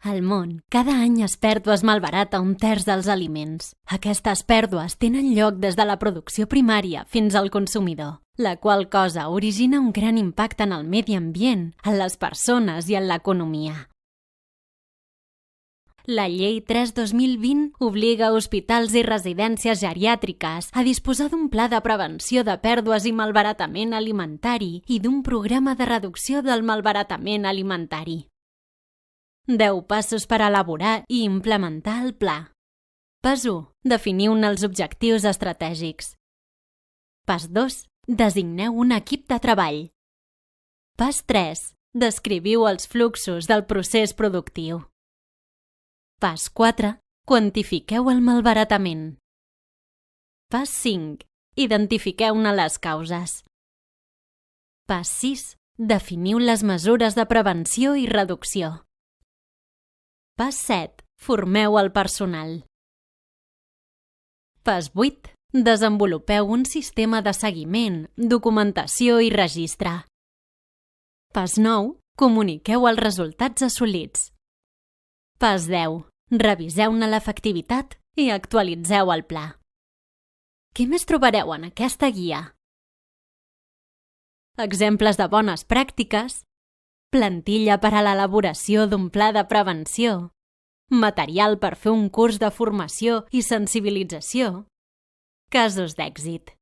Al món, cada any es perd o es malbarata un terç dels aliments. Aquestes pèrdues tenen lloc des de la producció primària fins al consumidor, la qual cosa origina un gran impacte en el medi ambient, en les persones i en l'economia. La Llei 3/2020 obliga hospitals i residències geriàtriques a disposar d'un pla de prevenció de pèrdues i malbaratament alimentari i d'un programa de reducció del malbaratament alimentari. 10 passos per elaborar i implementar el pla. Pas 1. Definiu-ne els objectius estratègics. Pas 2. Designeu un equip de treball. Pas 3. Descriviu els fluxos del procés productiu. Pas 4. Quantifiqueu el malbaratament. Pas 5. Identifiqueu-ne les causes. Pas 6. Definiu les mesures de prevenció i reducció. Pas 7. Formeu el personal. Pas 8. Desenvolupeu un sistema de seguiment, documentació i registre. Pas 9. Comuniqueu els resultats assolits. Pas 10. Reviseu-ne l'efectivitat i actualitzeu el pla. Què més trobareu en aquesta guia? Exemples de bones pràctiques, plantilla per a l'elaboració d'un pla de prevenció, material per fer un curs de formació i sensibilització, casos d'èxit.